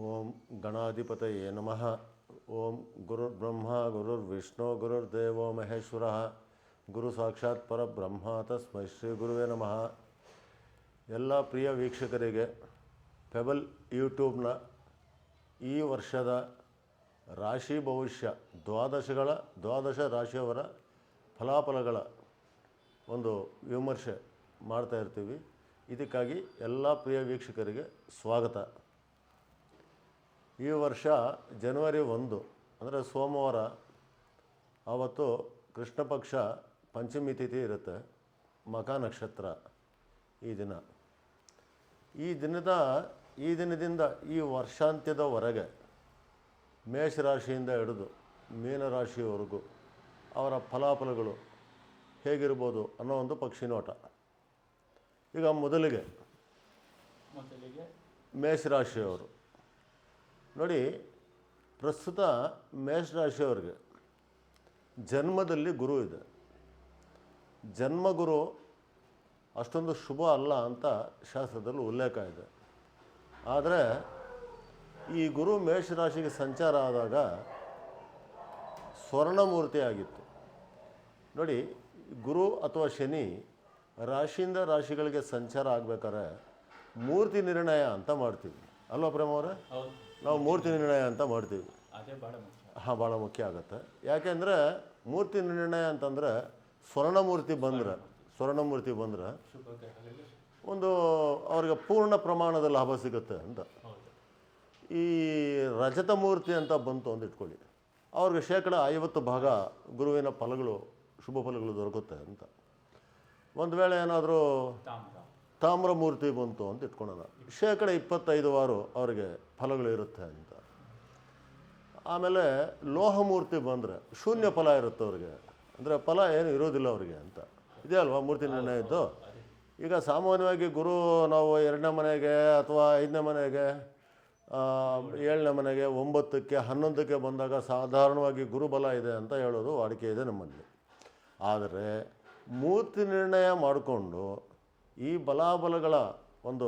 ಓಂ ಗಣಾಧಿಪತಯೇ ನಮಃ. ಓಂ ಗುರುರ್ಬ್ರಹ್ಮ ಗುರುರ್ವಿಷ್ಣು ಗುರುರ್ದೇವೋ ಮಹೇಶ್ವರ ಗುರು ಸಾಕ್ಷಾತ್ ಪರಬ್ರಹ್ಮ ತಸ್ಮೈ ಶ್ರೀ ಗುರುವೇ ನಮಃ. ಎಲ್ಲ ಪ್ರಿಯ ವೀಕ್ಷಕರಿಗೆ ಪೆಬಲ್ ಯೂಟ್ಯೂಬ್ನ ಈ ವರ್ಷದ ರಾಶಿ ಭವಿಷ್ಯ ದ್ವಾದಶ ರಾಶಿಯವರ ಫಲಾಫಲಗಳ ಒಂದು ವಿಮರ್ಶೆ ಮಾಡ್ತಾ ಇರ್ತೀವಿ. ಇದಕ್ಕಾಗಿ ಎಲ್ಲ ಪ್ರಿಯ ವೀಕ್ಷಕರಿಗೆ ಸ್ವಾಗತ. ಈ ವರ್ಷ ಜನವರಿ 1 ಅಂದರೆ ಸೋಮವಾರ, ಆವತ್ತು ಕೃಷ್ಣ ಪಕ್ಷ ಪಂಚಮಿ ತಿಥಿ ಇರುತ್ತೆ, ಮಖ ನಕ್ಷತ್ರ ಈ ದಿನದಿಂದ ಈ ವರ್ಷಾಂತ್ಯದವರೆಗೆ ಮೇಷರಾಶಿಯಿಂದ ಹಿಡಿದು ಮೀನರಾಶಿಯವರೆಗೂ ಅವರ ಫಲಾಫಲಗಳು ಹೇಗಿರ್ಬೋದು ಅನ್ನೋ ಒಂದು ಪಕ್ಷಿ ನೋಟ. ಈಗ ಮೊದಲಿಗೆ ಮೇಷರಾಶಿಯವರು ನೋಡಿ, ಪ್ರಸ್ತುತ ಮೇಷರಾಶಿಯವರಿಗೆ ಜನ್ಮದಲ್ಲಿ ಗುರು ಇದೆ. ಜನ್ಮಗುರು ಅಷ್ಟೊಂದು ಶುಭ ಅಲ್ಲ ಅಂತ ಶಾಸ್ತ್ರದಲ್ಲಿ ಉಲ್ಲೇಖ ಇದೆ. ಆದರೆ ಈ ಗುರು ಮೇಷರಾಶಿಗೆ ಸಂಚಾರ ಆದಾಗ ಸ್ವರ್ಣಮೂರ್ತಿ ಆಗಿತ್ತು. ನೋಡಿ, ಗುರು ಅಥವಾ ಶನಿ ರಾಶಿಯಿಂದ ರಾಶಿಗಳಿಗೆ ಸಂಚಾರ ಆಗಬೇಕಾದ್ರೆ ಮೂರ್ತಿ ನಿರ್ಣಯ ಅಂತ ಮಾಡ್ತೀವಿ ಅಲ್ವಾ ಪ್ರೇಮ ಅವರೇ? ನಾವು ಮೂರ್ತಿ ನಿರ್ಣಯ ಅಂತ ಮಾಡ್ತೀವಿ. ಭಾಳ ಮುಖ್ಯ ಆಗುತ್ತೆ. ಯಾಕೆಂದರೆ ಮೂರ್ತಿ ನಿರ್ಣಯ ಅಂತಂದರೆ ಸ್ವರ್ಣಮೂರ್ತಿ ಬಂದರೆ ಒಂದು ಅವ್ರಿಗೆ ಪೂರ್ಣ ಪ್ರಮಾಣದ ಲಾಭ ಸಿಗುತ್ತೆ ಅಂತ. ಈ ರಜತ ಮೂರ್ತಿ ಅಂತ ಬಂತು ಅಂತ ಇಟ್ಕೊಳ್ಳಿ, ಅವ್ರಿಗೆ 50% ಗುರುವಿನ ಫಲಗಳು, ಶುಭ ಫಲಗಳು ದೊರಕುತ್ತೆ ಅಂತ. ಒಂದು ವೇಳೆ ಏನಾದರೂ ತಾಮ್ರಮೂರ್ತಿ ಬಂತು ಅಂತ ಇಟ್ಕೊಳ್ಳೋಣ, 25% ಅವರಿಗೆ ಫಲಗಳು ಇರುತ್ತೆ ಅಂತ. ಆಮೇಲೆ ಲೋಹಮೂರ್ತಿ ಬಂದರೆ ಶೂನ್ಯ ಫಲ ಇರುತ್ತೆ ಅವ್ರಿಗೆ, ಅಂದರೆ ಫಲ ಏನು ಇರೋದಿಲ್ಲ ಅವರಿಗೆ ಅಂತ. ಇದೇ ಅಲ್ವಾ ಮೂರ್ತಿ ನಿರ್ಣಯ ಇದ್ದು. ಈಗ ಸಾಮಾನ್ಯವಾಗಿ ಗುರು ನಾವು 2ನೇ ಮನೆಗೆ ಅಥವಾ 5ನೇ ಮನೆಗೆ, 7ನೇ ಮನೆಗೆ, 9ಕ್ಕೆ 11ಕ್ಕೆ ಬಂದಾಗ ಸಾಧಾರಣವಾಗಿ ಗುರುಬಲ ಇದೆ ಅಂತ ಹೇಳೋದು ವಾಡಿಕೆ ಇದೆ ನಮ್ಮಲ್ಲಿ. ಆದರೆ ಮೂರ್ತಿ ನಿರ್ಣಯ ಮಾಡಿಕೊಂಡು ಈ ಬಲಾಬಲಗಳ ಒಂದು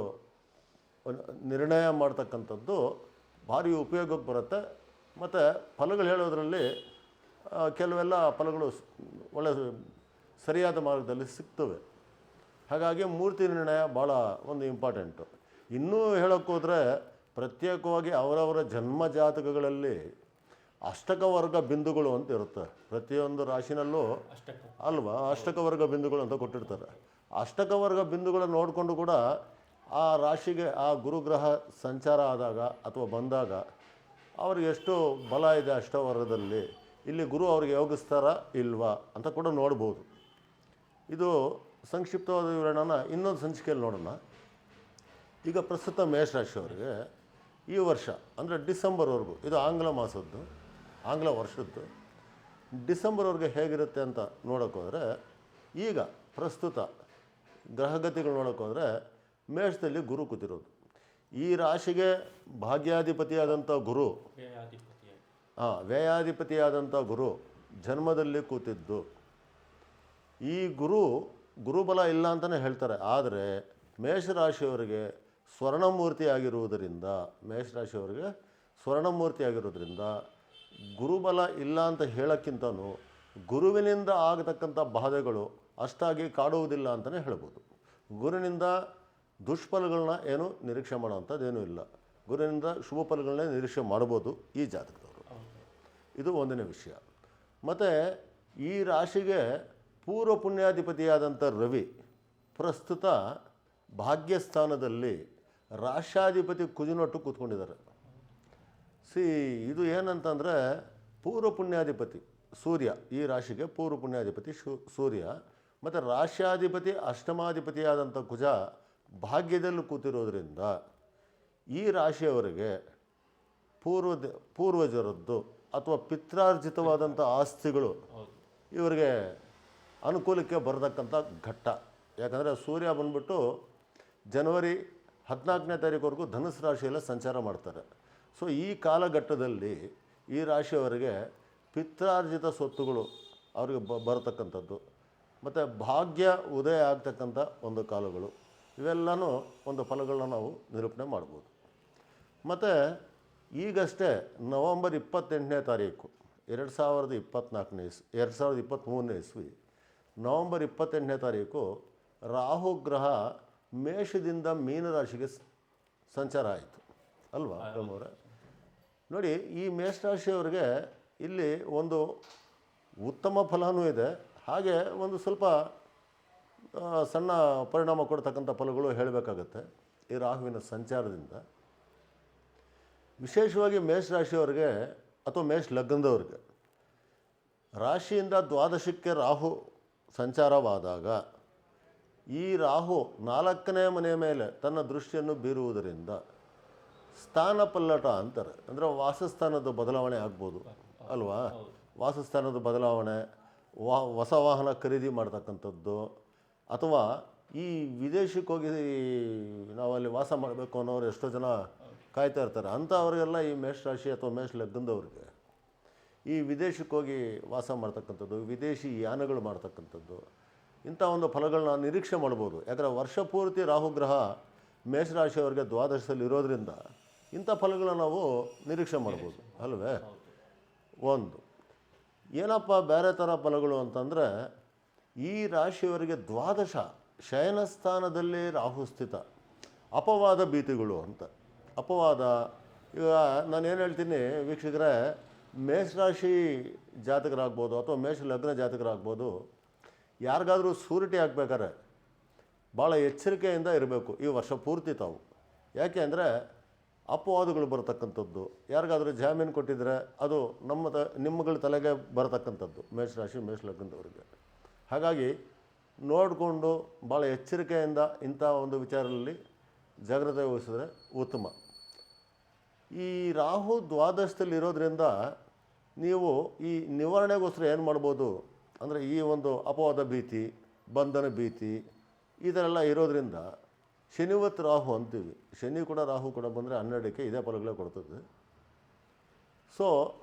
ನಿರ್ಣಯ ಮಾಡ್ತಕ್ಕಂಥದ್ದು ಭಾರಿ ಉಪಯೋಗಕ್ಕೆ ಬರುತ್ತೆ. ಮತ್ತು ಫಲಗಳು ಹೇಳೋದ್ರಲ್ಲಿ ಕೆಲವೆಲ್ಲ ಫಲಗಳು ಒಳ್ಳೆ ಸರಿಯಾದ ಮಾರ್ಗದಲ್ಲಿ ಸಿಗ್ತವೆ. ಹಾಗಾಗಿ ಮೂರ್ತಿ ನಿರ್ಣಯ ಭಾಳ ಒಂದು ಇಂಪಾರ್ಟೆಂಟು. ಇನ್ನೂ ಹೇಳೋಕ್ಕೋದ್ರೆ ಪ್ರತ್ಯೇಕವಾಗಿ ಅವರವರ ಜನ್ಮ ಜಾತಕಗಳಲ್ಲಿ ಅಷ್ಟಕವರ್ಗ ಬಿಂದುಗಳು ಅಂತ ಇರುತ್ತೆ. ಪ್ರತಿಯೊಂದು ರಾಶಿನಲ್ಲೂ ಅಲ್ವಾ ಅಷ್ಟಕವರ್ಗ ಬಿಂದುಗಳು ಅಂತ ಕೊಟ್ಟಿರ್ತಾರೆ. ಅಷ್ಟಕವರ್ಗ ಬಿಂದುಗಳನ್ನು ನೋಡಿಕೊಂಡು ಕೂಡ ಆ ರಾಶಿಗೆ ಆ ಗುರುಗ್ರಹ ಸಂಚಾರ ಆದಾಗ ಅಥವಾ ಬಂದಾಗ ಅವ್ರಿಗೆ ಎಷ್ಟು ಬಲ ಇದೆ ಅಷ್ಟವರ್ಗದಲ್ಲಿ, ಇಲ್ಲಿ ಗುರು ಅವ್ರಿಗೆ ಯೋಗಿಸ್ತಾರ ಇಲ್ವಾ ಅಂತ ಕೂಡ ನೋಡ್ಬೋದು. ಇದು ಸಂಕ್ಷಿಪ್ತವಾದ ವಿವರಣನ ಇನ್ನೊಂದು ಸಂಚಿಕೆಯಲ್ಲಿ ನೋಡೋಣ. ಈಗ ಪ್ರಸ್ತುತ ಮೇಷರಾಶಿಯವರಿಗೆ ಈ ವರ್ಷ ಅಂದರೆ ಡಿಸೆಂಬರ್ವರೆಗೂ, ಇದು ಆಂಗ್ಲ ವರ್ಷದ್ದು, ಡಿಸೆಂಬರ್ವರೆಗೆ ಹೇಗಿರುತ್ತೆ ಅಂತ ನೋಡೋಕ್ಕೋದ್ರೆ, ಈಗ ಪ್ರಸ್ತುತ ಗ್ರಹಗತಿಗಳು ನೋಡೋಕ್ಕೋದ್ರೆ ಮೇಷದಲ್ಲಿ ಗುರು ಕೂತಿರೋದು. ಈ ರಾಶಿಗೆ ಭಾಗ್ಯಾಧಿಪತಿಯಾದಂಥ ಗುರು, ವ್ಯಯಾಧಿಪತಿಯಾದಂಥ ಗುರು ಜನ್ಮದಲ್ಲಿ ಕೂತಿದ್ದು. ಈ ಗುರುಬಲ ಇಲ್ಲ ಅಂತಲೇ ಹೇಳ್ತಾರೆ. ಆದರೆ ಮೇಷರಾಶಿಯವರಿಗೆ ಸ್ವರ್ಣಮೂರ್ತಿ ಆಗಿರೋದ್ರಿಂದ ಗುರುಬಲ ಇಲ್ಲ ಅಂತ ಹೇಳೋಕ್ಕಿಂತನೂ ಗುರುವಿನಿಂದ ಆಗತಕ್ಕಂಥ ಬಾಧೆಗಳು ಅಷ್ಟಾಗಿ ಕಾಡುವುದಿಲ್ಲ ಅಂತಲೇ ಹೇಳ್ಬೋದು. ಗುರುವಿನಿಂದ ದುಷ್ಫಲಗಳನ್ನ ಏನು ನಿರೀಕ್ಷೆ ಮಾಡೋವಂಥದ್ದೇನೂ ಇಲ್ಲ. ಗುರುವಿನಿಂದ ಶುಭ ಫಲಗಳನ್ನೇ ನಿರೀಕ್ಷೆ ಮಾಡ್ಬೋದು ಈ ಜಾತಕದವರು. ಇದು ಒಂದನೇ ವಿಷಯ. ಮತ್ತು ಈ ರಾಶಿಗೆ ಪೂರ್ವ ಪುಣ್ಯಾಧಿಪತಿಯಾದಂಥ ರವಿ ಪ್ರಸ್ತುತ ಭಾಗ್ಯಸ್ಥಾನದಲ್ಲಿ ರಾಶ್ಯಾಧಿಪತಿ ಕುಜನೊಟ್ಟು ಕೂತ್ಕೊಂಡಿದ್ದಾರೆ. ಇದು ಏನಂತಂದರೆ ಪೂರ್ವ ಪುಣ್ಯಾಧಿಪತಿ ಸೂರ್ಯ, ಈ ರಾಶಿಗೆ ಪೂರ್ವ ಪುಣ್ಯಾಧಿಪತಿ ಸೂರ್ಯ, ಮತ್ತು ರಾಶ್ಯಾಧಿಪತಿ ಅಷ್ಟಮಾಧಿಪತಿಯಾದಂಥ ಕುಜ ಭಾಗ್ಯದಲ್ಲಿ ಕೂತಿರೋದ್ರಿಂದ ಈ ರಾಶಿಯವರಿಗೆ ಪೂರ್ವಜರದ್ದು ಅಥವಾ ಪಿತ್ರಾರ್ಜಿತವಾದಂಥ ಆಸ್ತಿಗಳು ಇವರಿಗೆ ಅನುಕೂಲಕ್ಕೆ ಬರತಕ್ಕಂಥ ಘಟ್ಟ. ಯಾಕಂದರೆ ಸೂರ್ಯ ಬಂದ್ಬಿಟ್ಟು ಜನವರಿ 14ನೇ ತಾರೀಕುವರೆಗೂ ಧನುಸು ರಾಶಿಯಲ್ಲೇ ಸಂಚಾರ ಮಾಡ್ತಾರೆ. ಸೊ ಈ ಕಾಲಘಟ್ಟದಲ್ಲಿ ಈ ರಾಶಿಯವರಿಗೆ ಪಿತ್ರಾರ್ಜಿತ ಸ್ವತ್ತುಗಳು ಅವ್ರಿಗೆ ಬರತಕ್ಕಂಥದ್ದು, ಮತ್ತು ಭಾಗ್ಯ ಉದಯ ಆಗ್ತಕ್ಕಂಥ ಒಂದು ಕಾಲಗಳು, ಇವೆಲ್ಲನೂ ಒಂದು ಫಲಗಳನ್ನ ನಾವು ನಿರೂಪಣೆ ಮಾಡ್ಬೋದು. ಮತ್ತು ಈಗಷ್ಟೇ ನವಂಬರ್ 28ನೇ ತಾರೀಕು 2023ನೇ ಇಸ್ವಿ ನವಂಬರ್ 28ನೇ ತಾರೀಕು ರಾಹು ಗ್ರಹ ಮೇಷದಿಂದ ಮೀನರಾಶಿಗೆ ಸಂಚಾರ ಆಯಿತು ಅಲ್ವಾ ಅವರೇ? ನೋಡಿ, ಈ ಮೇಷರಾಶಿಯವರಿಗೆ ಇಲ್ಲಿ ಒಂದು ಉತ್ತಮ ಫಲವೂ ಇದೆ, ಹಾಗೆ ಒಂದು ಸ್ವಲ್ಪ ಸಣ್ಣ ಪರಿಣಾಮ ಕೊಡ್ತಕ್ಕಂಥ ಫಲಗಳು ಹೇಳಬೇಕಾಗತ್ತೆ ಈ ರಾಹುವಿನ ಸಂಚಾರದಿಂದ. ವಿಶೇಷವಾಗಿ ಮೇಷರಾಶಿಯವರಿಗೆ ಅಥವಾ ಮೇಷ ಲಗ್ನದವ್ರಿಗೆ ರಾಶಿಯಿಂದ ದ್ವಾದಶಕ್ಕೆ ರಾಹು ಸಂಚಾರವಾದಾಗ ಈ ರಾಹು 4ನೇ ಮನೆಯ ಮೇಲೆ ತನ್ನ ದೃಷ್ಟಿಯನ್ನು ಬೀರುವುದರಿಂದ ಸ್ಥಾನ ಪಲ್ಲಟ ಅಂತಾರೆ. ಅಂದರೆ ವಾಸಸ್ಥಾನದ ಬದಲಾವಣೆ ಆಗ್ಬೋದು ಅಲ್ವಾ? ವಾಸಸ್ಥಾನದ ಬದಲಾವಣೆ, ಹೊಸ ವಾಹನ ಖರೀದಿ ಮಾಡ್ತಕ್ಕಂಥದ್ದು, ಅಥವಾ ಈ ವಿದೇಶಕ್ಕೆ ಹೋಗಿ ನಾವಲ್ಲಿ ವಾಸ ಮಾಡಬೇಕು ಅನ್ನೋರು ಎಷ್ಟೋ ಜನ ಕಾಯ್ತಾ ಇರ್ತಾರೆ. ಅಂಥವ್ರಿಗೆಲ್ಲ ಈ ಮೇಷರಾಶಿ ಅಥವಾ ಮೇಷ ಲಗ್ನದವ್ರಿಗೆ ಈ ವಿದೇಶಕ್ಕೆ ಹೋಗಿ ವಾಸ ಮಾಡ್ತಕ್ಕಂಥದ್ದು, ವಿದೇಶಿ ಯಾನಗಳು ಮಾಡ್ತಕ್ಕಂಥದ್ದು, ಇಂಥ ಒಂದು ಫಲಗಳನ್ನ ನಿರೀಕ್ಷೆ ಮಾಡ್ಬೋದು. ಯಾಕಂದರೆ ವರ್ಷ ಪೂರ್ತಿ ರಾಹುಗ್ರಹ ಮೇಷರಾಶಿಯವರಿಗೆ ದ್ವಾದಶದಲ್ಲಿ ಇರೋದ್ರಿಂದ ಇಂಥ ಫಲಗಳನ್ನ ನಾವು ನಿರೀಕ್ಷೆ ಮಾಡ್ಬೋದು ಅಲ್ವೇ? ಒಂದು ಏನಪ್ಪ ಬೇರೆ ಥರ ಫಲಗಳು ಅಂತಂದರೆ, ಈ ರಾಶಿಯವರಿಗೆ ದ್ವಾದಶ ಶಯನಸ್ಥಾನದಲ್ಲಿ ರಾಹು ಸ್ಥಿತ, ಅಪವಾದ ಭೀತಿಗಳು ಅಂತ. ಅಪವಾದ, ಈಗ ನಾನೇನು ಹೇಳ್ತೀನಿ ವೀಕ್ಷಕರೇ, ಮೇಷರಾಶಿ ಜಾತಕರಾಗ್ಬೋದು ಅಥವಾ ಮೇಷ ಲಗ್ನ ಜಾತಕರಾಗ್ಬೋದು, ಯಾರಿಗಾದರೂ ಸೂರಿಟಿ ಹಾಕ್ಬೇಕಾದ್ರೆ ಭಾಳ ಎಚ್ಚರಿಕೆಯಿಂದ ಇರಬೇಕು ಈ ವರ್ಷ ಪೂರ್ತಿ ತಾವು. ಯಾಕೆ ಅಂದರೆ ಅಪವಾದಗಳು ಬರತಕ್ಕಂಥದ್ದು, ಯಾರಿಗಾದರೂ ಜಾಮೀನು ಕೊಟ್ಟಿದ್ರೆ ಅದು ನಿಮ್ಮಗಳ ತಲೆಗೆ ಬರತಕ್ಕಂಥದ್ದು ಮೇಷರಾಶಿ ಮೇಷ ಲಗ್ನದವರಿಗೆ. ಹಾಗಾಗಿ ನೋಡಿಕೊಂಡು ಭಾಳ ಎಚ್ಚರಿಕೆಯಿಂದ ಇಂಥ ಒಂದು ವಿಚಾರದಲ್ಲಿ ಜಾಗ್ರತೆ ವಹಿಸಿದ್ರೆ ಉತ್ತಮ. ಈ ರಾಹು ದ್ವಾದಶದಲ್ಲಿ ಇರೋದ್ರಿಂದ ನೀವು ಈ ನಿವಾರಣೆಗೋಸ್ಕರ ಏನು ಮಾಡ್ಬೋದು ಅಂದರೆ, ಈ ಒಂದು ಅಪವಾದ ಭೀತಿ, ಬಂಧನ ಭೀತಿ ಇದರೆಲ್ಲ ಇರೋದ್ರಿಂದ ಶನಿವತ್ ರಾಹು ಅಂತೀವಿ. ಶನಿ ಕೂಡ ರಾಹು ಕೂಡ ಬಂದರೆ 12ಕ್ಕೆ ಇದೇ ಫಲಗಳೇ ಕೊಡ್ತದೆ. ಸೊ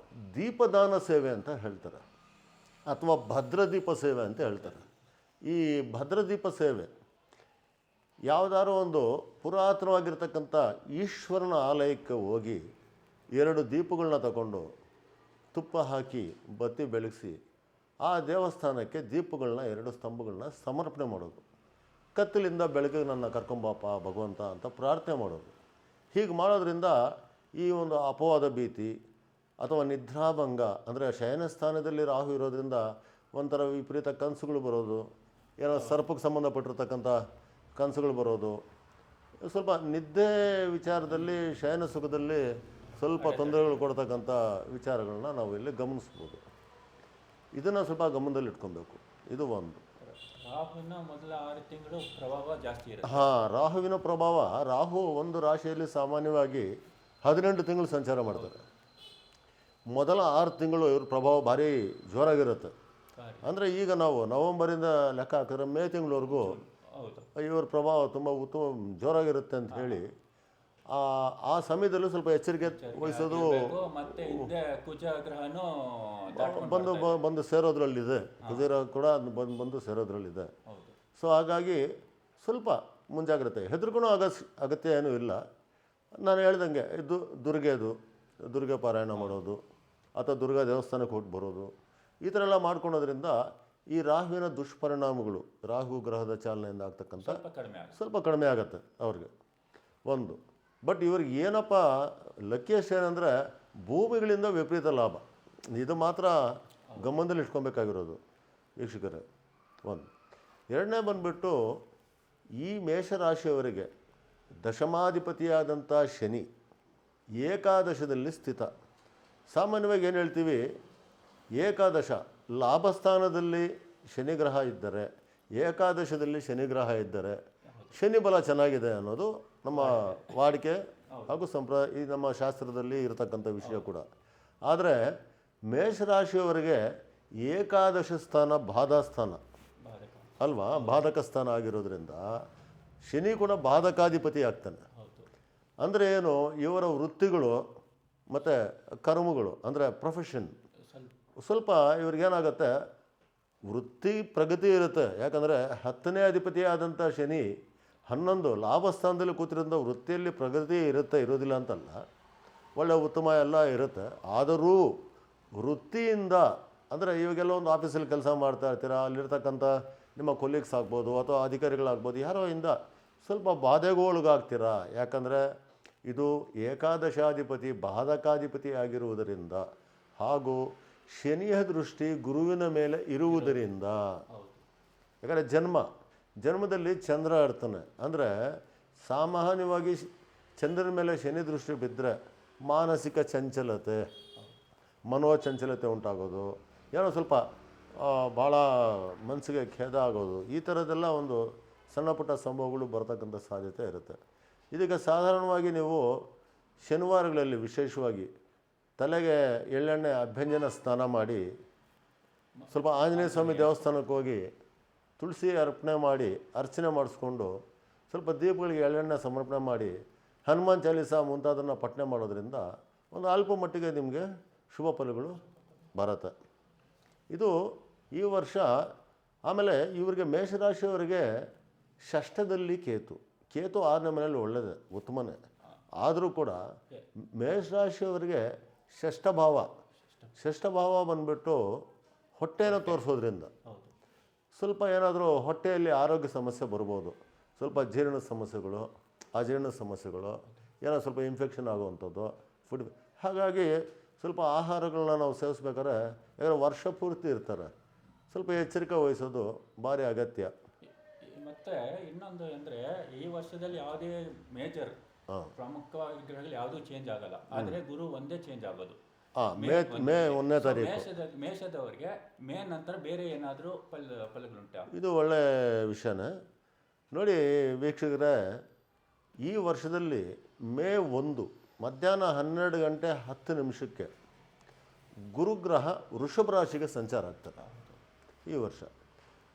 ದೀಪದಾನ ಸೇವೆ ಅಂತ ಹೇಳ್ತಾರೆ, ಅಥವಾ ಭದ್ರದೀಪ ಸೇವೆ ಅಂತ ಹೇಳ್ತಾರೆ. ಈ ಭದ್ರದೀಪ ಸೇವೆ ಯಾವುದಾದ್ರು ಒಂದು ಪುರಾತನವಾಗಿರ್ತಕ್ಕಂಥ ಈಶ್ವರನ ಆಲಯಕ್ಕೆ ಹೋಗಿ 2 ದೀಪಗಳನ್ನ ತಗೊಂಡು ತುಪ್ಪ ಹಾಕಿ ಬತ್ತಿ ಬೆಳಗಿಸಿ ಆ ದೇವಸ್ಥಾನಕ್ಕೆ ದೀಪಗಳನ್ನ 2 ಸ್ತಂಭಗಳನ್ನ ಸಮರ್ಪಣೆ ಮಾಡೋದು. ಕತ್ತಲಿಂದ ಬೆಳಕಿಗೆ ನನ್ನ ಕರ್ಕೊಂಬಾಪ ಭಗವಂತ ಅಂತ ಪ್ರಾರ್ಥನೆ ಮಾಡೋದು. ಹೀಗೆ ಮಾಡೋದ್ರಿಂದ ಈ ಒಂದು ಅಪವಾದ ಭೀತಿ ಅಥವಾ ನಿದ್ರಾಭಂಗ, ಅಂದರೆ ಶಯನ ಸ್ಥಾನದಲ್ಲಿ ರಾಹು ಇರೋದ್ರಿಂದ ಒಂಥರ ವಿಪರೀತ ಕನಸುಗಳು ಬರೋದು, ಏನೋ ಸರ್ಪಕ್ಕೆ ಸಂಬಂಧಪಟ್ಟಿರ್ತಕ್ಕಂಥ ಕನಸುಗಳು ಬರೋದು, ಸ್ವಲ್ಪ ನಿದ್ದೆ ವಿಚಾರದಲ್ಲಿ, ಶಯನ ಸುಖದಲ್ಲಿ ಸ್ವಲ್ಪ ತೊಂದರೆಗಳು ಕೊಡ್ತಕ್ಕಂಥ ವಿಚಾರಗಳನ್ನ ನಾವು ಇಲ್ಲಿ ಗಮನಿಸ್ಬೋದು. ಇದನ್ನು ಸ್ವಲ್ಪ ಗಮನದಲ್ಲಿ ಇಟ್ಕೊಬೇಕು. ಇದು ಒಂದು. ರಾಹುವಿನ ಮೊದಲ 6 ತಿಂಗಳು ಪ್ರಭಾವ ಜಾಸ್ತಿ ಇರುತ್ತೆ. ರಾಹುವಿನ ಪ್ರಭಾವ. ರಾಹು ಒಂದು ರಾಶಿಯಲ್ಲಿ ಸಾಮಾನ್ಯವಾಗಿ 18 ತಿಂಗಳು ಸಂಚಾರ ಮಾಡ್ತಾರೆ. ಮೊದಲ 6 ತಿಂಗಳು ಇವ್ರ ಪ್ರಭಾವ ಭಾರಿ ಜೋರಾಗಿರುತ್ತೆ. ಅಂದರೆ ಈಗ ನಾವು ನವಂಬರಿಂದ ಲೆಕ್ಕ ಹಾಕಿದ್ರೆ ಮೇ ತಿಂಗಳವರೆಗೂ ಇವ್ರ ಪ್ರಭಾವ ತುಂಬ ಉತ್ತಮ ಜೋರಾಗಿರುತ್ತೆ ಅಂತ ಹೇಳಿ ಆ ಸಮಯದಲ್ಲೂ ಸ್ವಲ್ಪ ಎಚ್ಚರಿಕೆ ವಹಿಸೋದು. ಬಂದು ಸೇರೋದ್ರಲ್ಲಿದೆ, ಕುಜೇರ ಕೂಡ ಬಂದು ಸೇರೋದ್ರಲ್ಲಿದೆ. ಸೊ ಹಾಗಾಗಿ ಸ್ವಲ್ಪ ಮುಂಜಾಗ್ರತೆ, ಹೆದರ್ಕೊಳೋ ಅಗತ್ಯ ಏನೂ ಇಲ್ಲ. ನಾನು ಹೇಳ್ದಂಗೆ ಇದು ದುರ್ಗೆ ಪಾರಾಯಣ ಮಾಡೋದು ಅಥವಾ ದುರ್ಗಾ ದೇವಸ್ಥಾನಕ್ಕೆ ಹೋಗಿ ಬರೋದು, ಈ ಥರ ಎಲ್ಲ ಮಾಡ್ಕೊಳೋದ್ರಿಂದ ಈ ರಾಹುವಿನ ದುಷ್ಪರಿಣಾಮಗಳು, ರಾಹು ಗ್ರಹದ ಚಾಲನೆಯಿಂದ ಆಗ್ತಕ್ಕಂಥ ಸ್ವಲ್ಪ ಕಡಿಮೆ ಆಗುತ್ತೆ ಅವ್ರಿಗೆ ಒಂದು. ಬಟ್ ಇವ್ರಿಗೆ ಏನಪ್ಪ ಲಕ್ಕಿಯಸ್ಟ್ ಏನಂದರೆ ಭೂಮಿಗಳಿಂದ ವಿಪರೀತ ಲಾಭ. ಇದು ಮಾತ್ರ ಗಮನದಲ್ಲಿ ಇಟ್ಕೊಬೇಕಾಗಿರೋದು ವೀಕ್ಷಕರೇ. ಒಂದು. ಎರಡನೇ ಬಂದುಬಿಟ್ಟು ಈ ಮೇಷರಾಶಿಯವರಿಗೆ ದಶಮಾಧಿಪತಿಯಾದಂಥ ಶನಿ ಏಕಾದಶದಲ್ಲಿ ಸ್ಥಿತ. ಸಾಮಾನ್ಯವಾಗಿ ಏನು ಹೇಳ್ತೀವಿ, ಏಕಾದಶ ಲಾಭಸ್ಥಾನದಲ್ಲಿ ಶನಿಗ್ರಹ ಇದ್ದರೆ, ಏಕಾದಶದಲ್ಲಿ ಶನಿಗ್ರಹ ಇದ್ದರೆ ಶನಿ ಬಲ ಚೆನ್ನಾಗಿದೆ ಅನ್ನೋದು ನಮ್ಮ ವಾಡಿಕೆ ಹಾಗೂ ಈ ನಮ್ಮ ಶಾಸ್ತ್ರದಲ್ಲಿ ಇರತಕ್ಕಂಥ ವಿಷಯ ಕೂಡ. ಆದರೆ ಮೇಷರಾಶಿಯವರಿಗೆ ಏಕಾದಶ ಸ್ಥಾನ ಬಾಧಾಸ್ಥಾನ ಅಲ್ವಾ, ಬಾಧಕ ಸ್ಥಾನ ಆಗಿರೋದ್ರಿಂದ ಶನಿ ಕೂಡ ಬಾಧಕಾಧಿಪತಿ ಆಗ್ತಾನೆ. ಅಂದರೆ ಏನು, ಇವರ ವೃತ್ತಿಗಳು ಮತ್ತು ಕರ್ಮಗಳು ಅಂದರೆ ಪ್ರೊಫೆಷನ್ ಸ್ವಲ್ಪ ಇವ್ರಿಗೇನಾಗುತ್ತೆ, ವೃತ್ತಿ ಪ್ರಗತಿ ಇರುತ್ತೆ. ಯಾಕಂದರೆ 10ನೇ ಅಧಿಪತಿ ಆದಂಥ ಶನಿ 11 ಲಾಭಸ್ಥಾನದಲ್ಲಿ ಕೂತಿರೋದ್ರಿಂದ ವೃತ್ತಿಯಲ್ಲಿ ಪ್ರಗತಿ ಇರೋದಿಲ್ಲ ಅಂತಲ್ಲ, ಒಳ್ಳೆ ಉತ್ತಮ ಎಲ್ಲ ಇರುತ್ತೆ. ಆದರೂ ವೃತ್ತಿಯಿಂದ ಅಂದರೆ ಇವಾಗೆಲ್ಲ ಒಂದು ಆಫೀಸಲ್ಲಿ ಕೆಲಸ ಮಾಡ್ತಾ ಇರ್ತೀರ, ಅಲ್ಲಿರ್ತಕ್ಕಂಥ ನಿಮ್ಮ ಕೊಲೀಗ್ಸ್ ಆಗ್ಬೋದು ಅಥವಾ ಅಧಿಕಾರಿಗಳಾಗ್ಬೋದು, ಯಾರೋ ಇಂದ ಸ್ವಲ್ಪ ಬಾಧೆಗೊಳಗಾಗ್ತೀರ. ಯಾಕಂದರೆ ಇದು ಏಕಾದಶಾಧಿಪತಿ ಬಾಧಕಾಧಿಪತಿ ಆಗಿರುವುದರಿಂದ ಹಾಗೂ ಶನಿಯ ದೃಷ್ಟಿ ಗುರುವಿನ ಮೇಲೆ ಇರುವುದರಿಂದ, ಯಾಕಂದರೆ ಜನ್ಮದಲ್ಲಿ ಚಂದ್ರ ಇರ್ತಾನೆ. ಅಂದರೆ ಸಾಮಾನ್ಯವಾಗಿ ಚಂದ್ರನ ಮೇಲೆ ಶನಿ ದೃಷ್ಟಿ ಬಿದ್ದರೆ ಮಾನಸಿಕ ಚಂಚಲತೆ, ಮನೋಚಂಚಲತೆ ಉಂಟಾಗೋದು, ಏನೋ ಸ್ವಲ್ಪ ಭಾಳ ಮನಸ್ಸಿಗೆ ಖೇದ ಆಗೋದು, ಈ ಥರದ್ದೆಲ್ಲ ಒಂದು ಸಣ್ಣ ಪುಟ್ಟ ಸಂಭವಗಳು ಬರ್ತಕ್ಕಂಥ ಸಾಧ್ಯತೆ ಇರುತ್ತೆ. ಇದಕ್ಕೆ ಸಾಧಾರಣವಾಗಿ ನೀವು ಶನಿವಾರಗಳಲ್ಲಿ ವಿಶೇಷವಾಗಿ ತಲೆಗೆ ಎಳ್ಳೆಣ್ಣೆ ಅಭ್ಯಂಜನ ಸ್ನಾನ ಮಾಡಿ ಸ್ವಲ್ಪ ಆಂಜನೇಯ ಸ್ವಾಮಿ ದೇವಸ್ಥಾನಕ್ಕೆ ಹೋಗಿ ತುಳಸಿ ಅರ್ಪಣೆ ಮಾಡಿ ಅರ್ಚನೆ ಮಾಡಿಸ್ಕೊಂಡು ಸ್ವಲ್ಪ ದೀಪಗಳಿಗೆ ಎಳ್ಳೆಣ್ಣೆ ಸಮರ್ಪಣೆ ಮಾಡಿ ಹನುಮಾನ್ ಚಾಲೀಸ ಮುಂತಾದನ್ನು ಪಠನೆ ಮಾಡೋದ್ರಿಂದ ಒಂದು ಅಲ್ಪ ಮಟ್ಟಿಗೆ ನಿಮಗೆ ಶುಭ ಫಲಗಳು ಬರುತ್ತೆ. ಇದು ಈ ವರ್ಷ. ಆಮೇಲೆ ಇವರಿಗೆ ಮೇಷರಾಶಿಯವರಿಗೆ ಷಷ್ಠದಲ್ಲಿ ಕೇತು 6ನೇ ಮನೆಯಲ್ಲಿ ಒಳ್ಳೆಯದೇ, ಉತ್ತಮನೇ. ಆದರೂ ಕೂಡ ಮೇಷರಾಶಿಯವರಿಗೆ ಷಷ್ಠ ಭಾವ ಬಂದುಬಿಟ್ಟು ಹೊಟ್ಟೆನ ತೋರಿಸೋದ್ರಿಂದ ಸ್ವಲ್ಪ ಏನಾದರೂ ಹೊಟ್ಟೆಯಲ್ಲಿ ಆರೋಗ್ಯ ಸಮಸ್ಯೆ ಬರ್ಬೋದು. ಸ್ವಲ್ಪ ಜೀರ್ಣ ಸಮಸ್ಯೆಗಳು, ಅಜೀರ್ಣ ಸಮಸ್ಯೆಗಳು, ಏನೋ ಸ್ವಲ್ಪ ಇನ್ಫೆಕ್ಷನ್ ಆಗುವಂಥದ್ದು ಫುಡ್. ಹಾಗಾಗಿ ಸ್ವಲ್ಪ ಆಹಾರಗಳನ್ನ ನಾವು ಸೇವಿಸ್ಬೇಕಾದ್ರೆ ಯಾಕಂದರೆ ವರ್ಷ ಪೂರ್ತಿ ಇರ್ತಾರೆ, ಸ್ವಲ್ಪ ಎಚ್ಚರಿಕೆ ವಹಿಸೋದು ಭಾರಿ ಅಗತ್ಯ. ಮತ್ತು ಇನ್ನೊಂದು ಅಂದರೆ ಈ ವರ್ಷದಲ್ಲಿ ಯಾವುದೇ ಮೇಜರ್ ಪ್ರಮುಖವಾಗಿ ಗ್ರಹಗಳು ಯಾವುದೂ ಚೇಂಜ್ ಆಗಲ್ಲ, ಆದರೆ ಗುರು ಒಂದೇ ಚೇಂಜ್ ಆಗೋದು. ಮೇ 1ನೇ ತಾರೀಕು ಮೇಷದವರಿಗೆ ಮೇ ನಂತರ ಬೇರೆ ಏನಾದರೂ ಫಲಗಳುಂಟಾ? ಇದು ಒಳ್ಳೆ ವಿಷಯನೇ. ನೋಡಿ ವೀಕ್ಷಕರೇ, ಈ ವರ್ಷದಲ್ಲಿ ಮೇ 1 ಮಧ್ಯಾಹ್ನ 12:10 ಗುರುಗ್ರಹ ವೃಷಭ ರಾಶಿಗೆ ಸಂಚಾರ ಆಗ್ತದೆ. ಈ ವರ್ಷ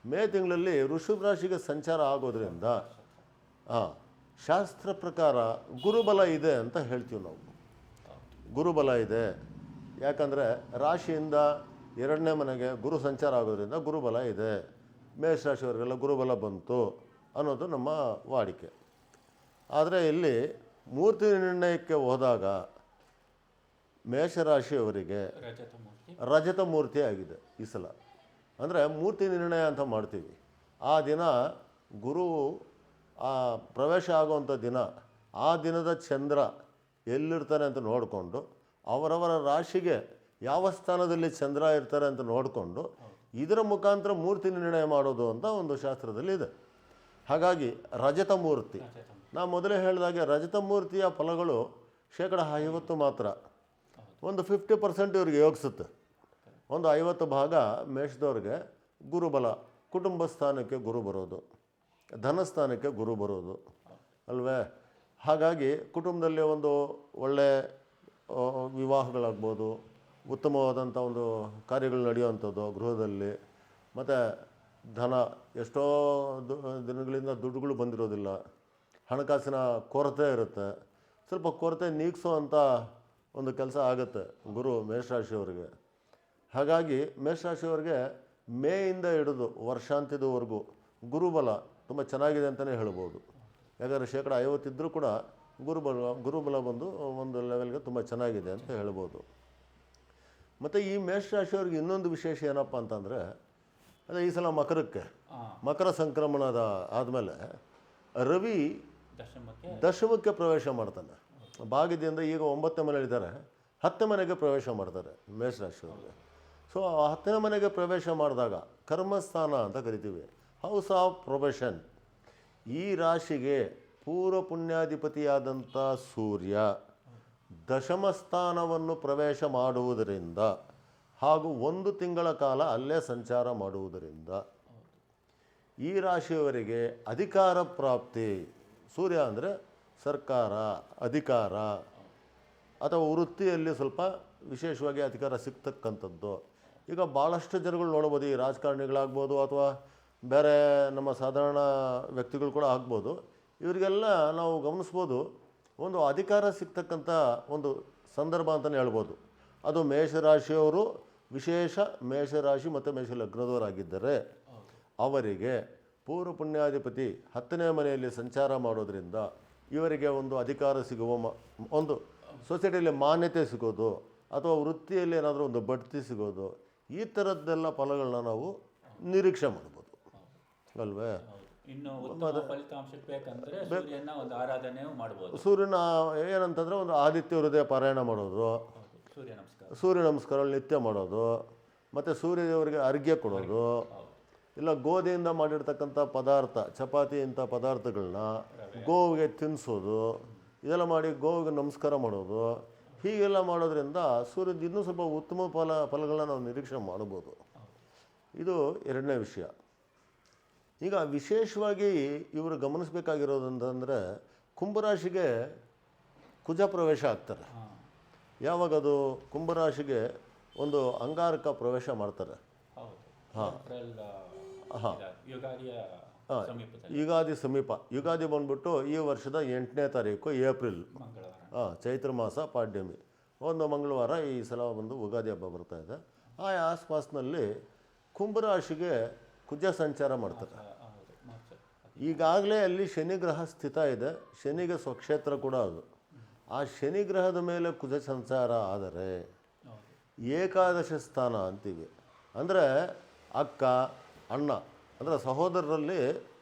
ಮೇ ತಿಂಗಳಲ್ಲಿ ವೃಷಭ ರಾಶಿಗೆ ಸಂಚಾರ ಆಗೋದ್ರಿಂದ ಶಾಸ್ತ್ರ ಪ್ರಕಾರ ಗುರುಬಲ ಇದೆ ಅಂತ ಹೇಳ್ತೀವಿ ನಾವು. ಗುರುಬಲ ಇದೆ, ಯಾಕಂದರೆ ರಾಶಿಯಿಂದ 2ನೇ ಮನೆಗೆ ಗುರು ಸಂಚಾರ ಆಗೋದ್ರಿಂದ ಗುರುಬಲ ಇದೆ. ಮೇಷರಾಶಿಯವರಿಗೆಲ್ಲ ಗುರುಬಲ ಬಂತು ಅನ್ನೋದು ನಮ್ಮ ವಾಡಿಕೆ. ಆದರೆ ಇಲ್ಲಿ ಮೂರ್ತಿ ನಿರ್ಣಯಕ್ಕೆ ಹೋದಾಗ ಮೇಷರಾಶಿಯವರಿಗೆ ರಜತ ಮೂರ್ತಿ ಆಗಿದೆ ಈ ಸಲ. ಅಂದರೆ ಮೂರ್ತಿ ನಿರ್ಣಯ ಅಂತ ಮಾಡ್ತೀವಿ. ಆ ದಿನ ಗುರು ಪ್ರವೇಶ ಆಗುವಂಥ ದಿನ, ಆ ದಿನದ ಚಂದ್ರ ಎಲ್ಲಿರ್ತಾನೆ ಅಂತ ನೋಡಿಕೊಂಡು, ಅವರವರ ರಾಶಿಗೆ ಯಾವ ಸ್ಥಾನದಲ್ಲಿ ಚಂದ್ರ ಇರ್ತಾರೆ ಅಂತ ನೋಡಿಕೊಂಡು ಇದರ ಮುಖಾಂತರ ಮೂರ್ತಿ ನಿರ್ಣಯ ಮಾಡೋದು ಅಂತ ಒಂದು ಶಾಸ್ತ್ರದಲ್ಲಿ ಇದೆ. ಹಾಗಾಗಿ ರಜತ ಮೂರ್ತಿ, ನಾವು ಮೊದಲೇ ಹೇಳಿದಾಗೆ ರಜತ ಮೂರ್ತಿಯ ಫಲಗಳು 50% ಮಾತ್ರ. ಒಂದು 50% ಇವ್ರಿಗೆ ಯೋಗಿಸುತ್ತೆ. ಒಂದು 50 ಭಾಗ ಮೇಷದವ್ರಿಗೆ ಗುರುಬಲ, ಕುಟುಂಬ ಸ್ಥಾನಕ್ಕೆ ಗುರು ಬರೋದು, ಧನಸ್ಥಾನಕ್ಕೆ ಗುರು ಬರೋದು ಅಲ್ವೇ. ಹಾಗಾಗಿ ಕುಟುಂಬದಲ್ಲಿ ಒಂದು ಒಳ್ಳೆಯ ವಿವಾಹಗಳಾಗ್ಬೋದು, ಉತ್ತಮವಾದಂಥ ಒಂದು ಕಾರ್ಯಗಳು ನಡೆಯುವಂಥದ್ದು ಗೃಹದಲ್ಲಿ. ಮತ್ತು ಧನ, ಎಷ್ಟೋ ದಿನಗಳಿಂದ ದುಡ್ಡುಗಳು ಬಂದಿರೋದಿಲ್ಲ, ಹಣಕಾಸಿನ ಕೊರತೆ ಇರುತ್ತೆ. ಸ್ವಲ್ಪ ಕೊರತೆ ನೀಗಿಸೋ ಒಂದು ಕೆಲಸ ಆಗುತ್ತೆ ಗುರು ಮೇಷರಾಶಿಯವರಿಗೆ. ಹಾಗಾಗಿ ಮೇಷರಾಶಿಯವರಿಗೆ ಮೇಯಿಂದ ಹಿಡಿದು ವರ್ಷಾಂತ್ಯದವರೆಗೂ ಗುರುಬಲ ತುಂಬ ಚೆನ್ನಾಗಿದೆ ಅಂತಲೇ ಹೇಳ್ಬೋದು. ಯಾಕಂದರೆ 50% ಇದ್ದರೂ ಕೂಡ ಗುರುಬಲ ಬಂದು ಒಂದು ಲೆವೆಲ್ಗೆ ತುಂಬ ಚೆನ್ನಾಗಿದೆ ಅಂತ ಹೇಳ್ಬೋದು. ಮತ್ತು ಈ ಮೇಷರಾಶಿಯವ್ರಿಗೆ ಇನ್ನೊಂದು ವಿಶೇಷ ಏನಪ್ಪ ಅಂತಂದರೆ, ಅದೇ ಈ ಸಲ ಮಕರ ಸಂಕ್ರಮಣದ ಆದಮೇಲೆ ರವಿ ದಶಮಕ್ಕೆ ಪ್ರವೇಶ ಮಾಡ್ತಾನೆ. ಭಾಗ್ಯದಿಂದ ಈಗ 9ನೇ ಮನೆಯಲ್ಲಿದ್ದಾರೆ, 10ನೇ ಮನೆಗೆ ಪ್ರವೇಶ ಮಾಡ್ತಾರೆ ಮೇಷರಾಶಿಯವ್ರಿಗೆ. ಸೊ 10ನೇ ಮನೆಗೆ ಪ್ರವೇಶ ಮಾಡಿದಾಗ ಕರ್ಮಸ್ಥಾನ ಅಂತ ಕರಿತೀವಿ, ಹೌಸ್ ಆಫ್ ಪ್ರೊಫೆಷನ್. ಈ ರಾಶಿಗೆ ಪೂರ್ವ ಪುಣ್ಯಾಧಿಪತಿಯಾದಂಥ ಸೂರ್ಯ ದಶಮ ಸ್ಥಾನವನ್ನು ಪ್ರವೇಶ ಮಾಡುವುದರಿಂದ ಹಾಗೂ 1 ತಿಂಗಳ ಕಾಲ ಅಲ್ಲೇ ಸಂಚಾರ ಮಾಡುವುದರಿಂದ ಈ ರಾಶಿಯವರಿಗೆ ಅಧಿಕಾರ ಪ್ರಾಪ್ತಿ. ಸೂರ್ಯ ಅಂದರೆ ಸರ್ಕಾರ, ಅಧಿಕಾರ ಅಥವಾ ವೃತ್ತಿಯಲ್ಲಿ ಸ್ವಲ್ಪ ವಿಶೇಷವಾಗಿ ಅಧಿಕಾರ ಸಿಗ್ತಕ್ಕಂಥದ್ದು. ಈಗ ಭಾಳಷ್ಟು ಜನಗಳು ನೋಡ್ಬೋದು, ಈ ರಾಜಕಾರಣಿಗಳಾಗ್ಬೋದು ಅಥವಾ ಬೇರೆ ನಮ್ಮ ಸಾಧಾರಣ ವ್ಯಕ್ತಿಗಳು ಕೂಡ ಆಗ್ಬೋದು, ಇವರಿಗೆಲ್ಲ ನಾವು ಗಮನಿಸ್ಬೋದು ಒಂದು ಅಧಿಕಾರ ಸಿಗ್ತಕ್ಕಂಥ ಒಂದು ಸಂದರ್ಭ ಅಂತಲೇ ಹೇಳ್ಬೋದು. ಅದು ಮೇಷರಾಶಿಯವರು, ವಿಶೇಷ ಮೇಷರಾಶಿ ಮತ್ತು ಮೇಷ ಲಗ್ನದವರಾಗಿದ್ದರೆ ಅವರಿಗೆ ಪೂರ್ವ ಪುಣ್ಯಾಧಿಪತಿ 10ನೇ ಮನೆಯಲ್ಲಿ ಸಂಚಾರ ಮಾಡೋದ್ರಿಂದ ಇವರಿಗೆ ಒಂದು ಅಧಿಕಾರ ಸಿಗುವ ಒಂದು ಸೊಸೈಟಿಯಲ್ಲಿ ಮಾನ್ಯತೆ ಸಿಗೋದು ಅಥವಾ ವೃತ್ತಿಯಲ್ಲಿ ಏನಾದರೂ ಒಂದು ಬಡ್ತಿ ಸಿಗೋದು, ಈ ಥರದ್ದೆಲ್ಲ ಫಲಗಳನ್ನ ನಾವು ನಿರೀಕ್ಷೆ ಮಾಡ್ಬೋದು ಅಲ್ವೇ. ಇನ್ನು ಉತ್ತಮ ಫಲಿತಾಂಶ ಬೇಕಂದ್ರೆ ಸೂರ್ಯನ ಒಂದು ಆರಾಧನೆ ಮಾಡ್ಬೋದು. ಸೂರ್ಯನ ಏನಂತಂದರೆ ಒಂದು ಆದಿತ್ಯ ಹೃದಯ ಪಾರಾಯಣ ಮಾಡೋದು, ಸೂರ್ಯ ನಮಸ್ಕಾರ, ಸೂರ್ಯ ನಮಸ್ಕಾರಗಳು ನಿತ್ಯ ಮಾಡೋದು, ಮತ್ತು ಸೂರ್ಯದೇವರಿಗೆ ಅರ್ಘ್ಯ ಕೊಡೋದು, ಇಲ್ಲ ಗೋಧಿಯಿಂದ ಮಾಡಿರ್ತಕ್ಕಂಥ ಪದಾರ್ಥ ಚಪಾತಿ ಇಂಥ ಪದಾರ್ಥಗಳನ್ನ ಗೋವಿಗೆ ತಿನ್ನಿಸೋದು, ಇದೆಲ್ಲ ಮಾಡಿ ಗೋವಿಗೆ ನಮಸ್ಕಾರ ಮಾಡೋದು. ಹೀಗೆಲ್ಲ ಮಾಡೋದ್ರಿಂದ ಸೂರ್ಯದ ಇನ್ನೂ ಸ್ವಲ್ಪ ಉತ್ತಮ ಫಲಗಳನ್ನ ನಾವು ನಿರೀಕ್ಷೆ ಮಾಡ್ಬೋದು. ಇದು ಎರಡನೇ ವಿಷಯ. ಈಗ ವಿಶೇಷವಾಗಿ ಇವರು ಗಮನಿಸಬೇಕಾಗಿರೋದಂತಂದರೆ ಕುಂಭರಾಶಿಗೆ ಕುಜ ಪ್ರವೇಶ ಆಗ್ತಾರೆ. ಯಾವಾಗದು ಕುಂಭರಾಶಿಗೆ ಒಂದು ಅಂಗಾರಕ ಪ್ರವೇಶ ಮಾಡ್ತಾರೆ. ಯುಗಾದಿ ಸಮೀಪ. ಯುಗಾದಿ ಬಂದ್ಬಿಟ್ಟು ಈ ವರ್ಷದ 8ನೇ ತಾರೀಕು ಏಪ್ರಿಲ್, ಚೈತ್ರ ಮಾಸ ಪಾಡ್ಯಮಿ, ಒಂದು ಮಂಗಳವಾರ ಈ ಸಲ ಒಂದು ಯುಗಾದಿ ಹಬ್ಬ ಬರ್ತಾ ಇದೆ. ಆ ಆಸ್ಪಾಸ್ನಲ್ಲಿ ಕುಂಭರಾಶಿಗೆ ಕುಜ ಸಂಚಾರ ಮಾಡ್ತಾರೆ. ಈಗಾಗಲೇ ಅಲ್ಲಿ ಶನಿ ಗ್ರಹ ಸ್ಥಿತ ಇದೆ, ಶನಿಗೆ ಸ್ವಕ್ಷೇತ್ರ ಕೂಡ ಅದು. ಆ ಶನಿ ಗ್ರಹದ ಮೇಲೆ ಕುಜ ಸಂಚಾರ ಆದರೆ ಏಕಾದಶ ಸ್ಥಾನ ಅಂತೀವಿ. ಅಂದರೆ ಅಕ್ಕ ಅಣ್ಣ ಅಂದರೆ ಸಹೋದರರಲ್ಲಿ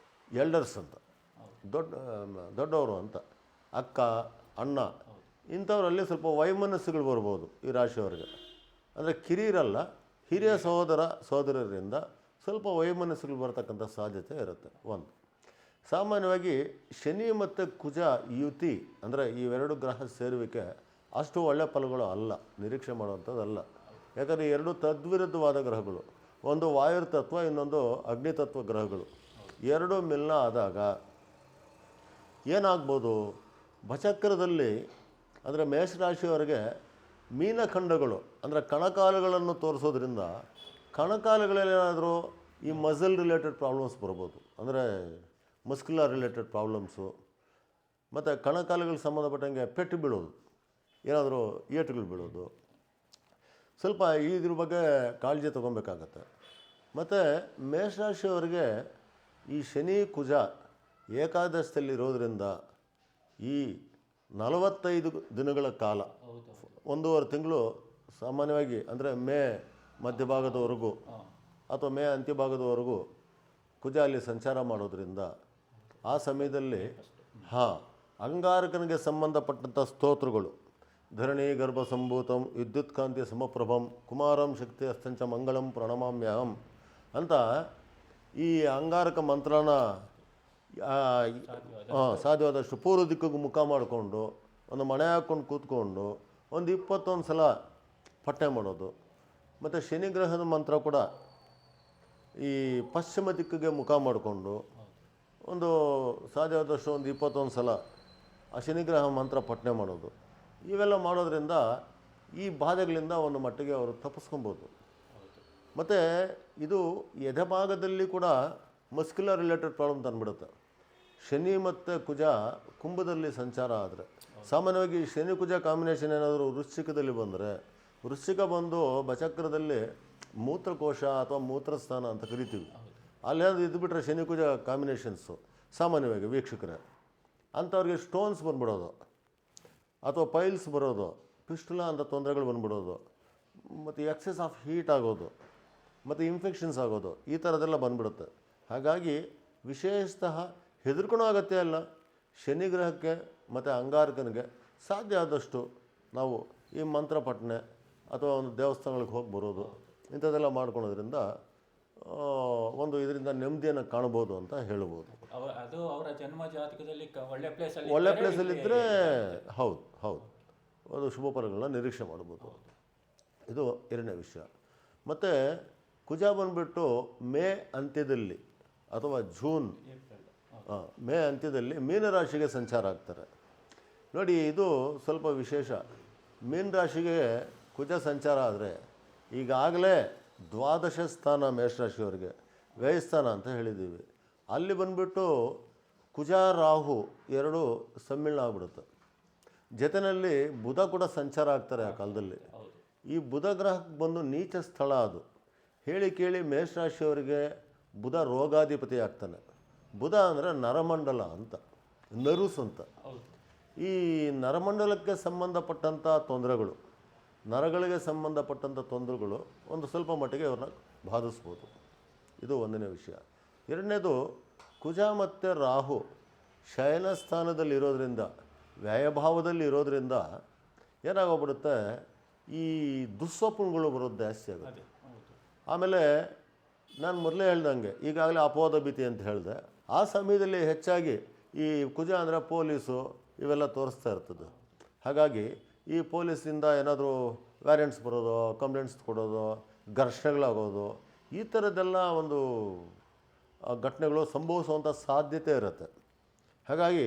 ಎಲ್ಡರ್ಸ್ ಅಂತ, ದೊಡ್ಡವರು ಅಂತ, ಅಕ್ಕ ಅಣ್ಣ ಇಂಥವರಲ್ಲಿ ಸ್ವಲ್ಪ ವೈಮನಸ್ಸುಗಳು ಬರ್ಬೋದು ಈ ರಾಶಿಯವರಿಗೆ. ಅಂದರೆ ಕಿರಿಯರಲ್ಲ, ಹಿರಿಯ ಸಹೋದರರಿಂದ ಸ್ವಲ್ಪ ವೈಮನಸ್ಸುಗಳು ಬರ್ತಕ್ಕಂಥ ಸಾಧ್ಯತೆ ಇರುತ್ತೆ. ಒಂದು ಸಾಮಾನ್ಯವಾಗಿ ಶನಿ ಮತ್ತು ಕುಜ ಯುತಿ ಅಂದರೆ ಇವೆರಡು ಗ್ರಹ ಸೇರುವಿಕೆ ಅಷ್ಟು ಒಳ್ಳೆಯ ಫಲಗಳು ಅಲ್ಲ, ನಿರೀಕ್ಷೆ ಮಾಡುವಂಥದ್ದಲ್ಲ. ಯಾಕಂದರೆ ಎರಡು ತದ್ವಿರುದ್ಧವಾದ ಗ್ರಹಗಳು, ಒಂದು ವಾಯುತತ್ವ, ಇನ್ನೊಂದು ಅಗ್ನಿತತ್ವ ಗ್ರಹಗಳು. ಎರಡೂ ಮಿಲನ ಆದಾಗ ಏನಾಗ್ಬೋದು, ಭಚಕ್ರದಲ್ಲಿ ಅಂದರೆ ಮೇಷರಾಶಿಯವರಿಗೆ ಮೀನಖಂಡಗಳು ಅಂದರೆ ಕಣಕಾಲುಗಳನ್ನು ತೋರಿಸೋದ್ರಿಂದ ಕಣಕಾಲುಗಳಲ್ಲೇನಾದರೂ ಈ ಮಸಲ್ ರಿಲೇಟೆಡ್ ಪ್ರಾಬ್ಲಮ್ಸ್ ಬರ್ಬೋದು. ಅಂದರೆ ಮಸ್ಕ್ಯುಲರ್ ರಿಲೇಟೆಡ್ ಪ್ರಾಬ್ಲಮ್ಸು, ಮತ್ತು ಕಣಕಾಲುಗಳಿಗೆ ಸಂಬಂಧಪಟ್ಟಂಗೆ ಪೆಟ್ಟು ಬೀಳೋದು, ಏನಾದರೂ ಏಟುಗಳು ಬೀಳೋದು, ಸ್ವಲ್ಪ ಇದ್ರ ಬಗ್ಗೆ ಕಾಳಜಿ ತೊಗೊಬೇಕಾಗತ್ತೆ. ಮತ್ತು ಮೇಷರಾಶಿಯವರಿಗೆ ಈ ಶನಿ ಕುಜ ಏಕಾದಶದಲ್ಲಿರೋದ್ರಿಂದ ಈ 45 ದಿನಗಳ ಕಾಲ, 1.5 ತಿಂಗಳು ಸಾಮಾನ್ಯವಾಗಿ ಅಂದರೆ ಮೇ ಮಧ್ಯಭಾಗದವರೆಗೂ ಅಥವಾ ಮೇ ಅಂತ್ಯಭಾಗದವರೆಗೂ ಕುಜ ಅಲ್ಲಿ ಸಂಚಾರ ಮಾಡೋದ್ರಿಂದ ಆ ಸಮಯದಲ್ಲಿ ಅಂಗಾರಕನಿಗೆ ಸಂಬಂಧಪಟ್ಟಂಥ ಸ್ತೋತ್ರಗಳು, ಧರಣಿ ಗರ್ಭ ಸಂಭೂತಂ ವಿದ್ಯುತ್ ಕಾಂತಿ ಸಮಪ್ರಭಂ ಕುಮಾರಂ ಶಕ್ತಿ ಅಸ್ತಂಚ ಮಂಗಳಂ ಪ್ರಣಮಾಮ್ಯಹಂ ಅಂತ ಈ ಅಂಗಾರಕ ಮಂತ್ರನ ಸಾಧ್ಯವಾದಷ್ಟು ಪೂರ್ವ ದಿಕ್ಕಿಗೆ ಮುಖ ಮಾಡಿಕೊಂಡು ಒಂದು ಮಣೆ ಹಾಕ್ಕೊಂಡು ಕೂತ್ಕೊಂಡು ಒಂದು 21 ಸಲ ಪಠ್ಯ ಮಾಡೋದು. ಮತ್ತು ಶನಿಗ್ರಹದ ಮಂತ್ರ ಕೂಡ ಈ ಪಶ್ಚಿಮ ದಿಕ್ಕಿಗೆ ಮುಖ ಮಾಡಿಕೊಂಡು ಒಂದು ಸಾಧ್ಯವಾದಷ್ಟು ಒಂದು 21 ಸಲ ಆ ಶನಿಗ್ರಹ ಮಂತ್ರ ಪಠ್ಯ ಮಾಡೋದು. ಇವೆಲ್ಲ ಮಾಡೋದ್ರಿಂದ ಈ ಬಾಧೆಗಳಿಂದ ಒಂದು ಮಟ್ಟಿಗೆ ಅವರು ತಪ್ಪಿಸ್ಕೊಬೋದು. ಮತ್ತು ಇದು ಎದೆಭಾಗದಲ್ಲಿ ಕೂಡ ಮಸ್ಕ್ಯುಲರ್ ರಿಲೇಟೆಡ್ ಪ್ರಾಬ್ಲಮ್ ತಂದುಬಿಡುತ್ತೆ. ಶನಿ ಮತ್ತು ಕುಜ ಕುಂಭದಲ್ಲಿ ಸಂಚಾರ ಆದರೆ, ಸಾಮಾನ್ಯವಾಗಿ ಶನಿ ಕುಜ ಕಾಂಬಿನೇಷನ್ ಏನಾದರೂ ವೃಶ್ಚಿಕದಲ್ಲಿ ಬಂದರೆ, ವೃಶ್ಚಿಕ ಬಂದು ಬಚಕ್ರದಲ್ಲಿ ಮೂತ್ರಕೋಶ ಅಥವಾ ಮೂತ್ರಸ್ಥಾನ ಅಂತ ಕರಿತೀವಿ, ಅಲ್ಲೇನಾದ್ರು ಇದ್ದುಬಿಟ್ರೆ ಶನಿ ಕುಜ ಕಾಂಬಿನೇಷನ್ಸು ಸಾಮಾನ್ಯವಾಗಿ ವೀಕ್ಷಕರೇ ಅಂಥವ್ರಿಗೆ ಸ್ಟೋನ್ಸ್ ಬಂದ್ಬಿಡೋದು ಅಥವಾ ಪೈಲ್ಸ್ ಬರೋದು, ಪಿಸ್ಟುಲಾ ಅಂತ ತೊಂದರೆಗಳು ಬಂದ್ಬಿಡೋದು, ಮತ್ತು ಎಕ್ಸೆಸ್ ಆಫ್ ಹೀಟ್ ಆಗೋದು, ಮತ್ತು ಇನ್ಫೆಕ್ಷನ್ಸ್ ಆಗೋದು, ಈ ಥರದ್ದೆಲ್ಲ ಬಂದ್ಬಿಡುತ್ತೆ. ಹಾಗಾಗಿ ವಿಶೇಷತಃ ಹೆದರ್ಕೊಳೋ ಅಗತ್ಯ ಇಲ್ಲ. ಶನಿಗ್ರಹಕ್ಕೆ ಮತ್ತು ಅಂಗಾರಕನಿಗೆ ಸಾಧ್ಯ ಆದಷ್ಟು ನಾವು ಈ ಮಂತ್ರ ಪಠನೆ ಅಥವಾ ಒಂದು ದೇವಸ್ಥಾನಗಳಿಗೆ ಹೋಗಿ ಬರೋದು ಇಂಥದ್ದೆಲ್ಲ ಮಾಡ್ಕೊಳೋದ್ರಿಂದ ಒಂದು ಇದರಿಂದ ನೆಮ್ಮದಿಯನ್ನು ಕಾಣ್ಬೋದು ಅಂತ ಹೇಳ್ಬೋದು. ಅದು ಅವರ ಜನ್ಮ ಜಾತಕದಲ್ಲಿ ಒಳ್ಳೆ ಪ್ಲೇಸಲ್ಲಿದ್ದರೆ ಹೌದು ಅದು ಶುಭ ಫಲಗಳನ್ನ ನಿರೀಕ್ಷೆ ಮಾಡ್ಬೋದು. ಇದು ಎರಡನೇ ವಿಷಯ. ಮತ್ತು ಕುಜ ಬಂದುಬಿಟ್ಟು ಮೇ ಅಂತ್ಯದಲ್ಲಿ ಅಥವಾ ಜೂನ್ ಮೇ ಅಂತ್ಯದಲ್ಲಿ ಮೀನರಾಶಿಗೆ ಸಂಚಾರ ಆಗ್ತಾರೆ. ನೋಡಿ, ಇದು ಸ್ವಲ್ಪ ವಿಶೇಷ. ಮೀನರಾಶಿಗೆ ಕುಜ ಸಂಚಾರ ಆದರೆ ಈಗಾಗಲೇ 12ಶ ಸ್ಥಾನ ಮೇಷರಾಶಿಯವರಿಗೆ ವ್ಯಯಸ್ಥಾನ ಅಂತ ಹೇಳಿದ್ದೀವಿ. ಅಲ್ಲಿ ಬಂದುಬಿಟ್ಟು ಕುಜ ರಾಹು ಎರಡು ಸಮ್ಮಿಳನ ಆಗ್ಬಿಡುತ್ತೆ. ಜೊತೆಯಲ್ಲಿ ಬುಧ ಕೂಡ ಸಂಚಾರ ಆಗ್ತಾರೆ ಆ ಕಾಲದಲ್ಲಿ. ಈ ಬುಧ ಗ್ರಹಕ್ಕೆ ಬಂದು ನೀಚ ಸ್ಥಳ ಅದು. ಹೇಳಿ ಕೇಳಿ ಮೇಷರಾಶಿಯವರಿಗೆ ಬುಧ ರೋಗಾಧಿಪತಿ ಆಗ್ತಾನೆ. ಬುಧ ಅಂದರೆ ನರಮಂಡಲ ಅಂತ, ನರುಸ್ ಅಂತ. ಈ ನರಮಂಡಲಕ್ಕೆ ಸಂಬಂಧಪಟ್ಟಂಥ ತೊಂದರೆಗಳು, ನರಗಳಿಗೆ ಸಂಬಂಧಪಟ್ಟಂಥ ತೊಂದರೆಗಳು ಒಂದು ಸ್ವಲ್ಪ ಮಟ್ಟಿಗೆ ಅವ್ರನ್ನ ಬಾಧಿಸ್ಬೋದು. ಇದು ಒಂದನೇ ವಿಷಯ. ಎರಡನೇದು, ಕುಜ ಮತ್ತು ರಾಹು ಶಯನ ಸ್ಥಾನದಲ್ಲಿರೋದ್ರಿಂದ, ವ್ಯಯಭಾವದಲ್ಲಿ ಇರೋದ್ರಿಂದ ಏನಾಗೋಗ್ಬಿಡುತ್ತೆ, ಈ ದುಸ್ವಪ್ನಗಳು ಬರೋದು ಜಾಸ್ತಿ ಆಗುತ್ತೆ. ಆಮೇಲೆ ನಾನು ಮೊದಲೇ ಹೇಳ್ದಂಗೆ ಈಗಾಗಲೇ ಅಪವಾದ ಭೀತಿ ಅಂತ ಹೇಳಿದೆ. ಆ ಸಮಯದಲ್ಲಿ ಹೆಚ್ಚಾಗಿ ಈ ಕುಜ ಅಂದರೆ ಪೊಲೀಸು ಇವೆಲ್ಲ ತೋರಿಸ್ತಾ ಇರ್ತದೆ. ಹಾಗಾಗಿ ಈ ಪೊಲೀಸಿಂದ ಏನಾದರೂ ವ್ಯಾರೆಂಟ್ಸ್ ಬರೋದು, ಕಂಪ್ಲೇಂಟ್ಸ್ ಕೊಡೋದು, ಘರ್ಷಣೆಗಳಾಗೋದು, ಈ ಥರದ್ದೆಲ್ಲ ಒಂದು ಘಟನೆಗಳು ಸಂಭವಿಸುವಂಥ ಸಾಧ್ಯತೆ ಇರುತ್ತೆ. ಹಾಗಾಗಿ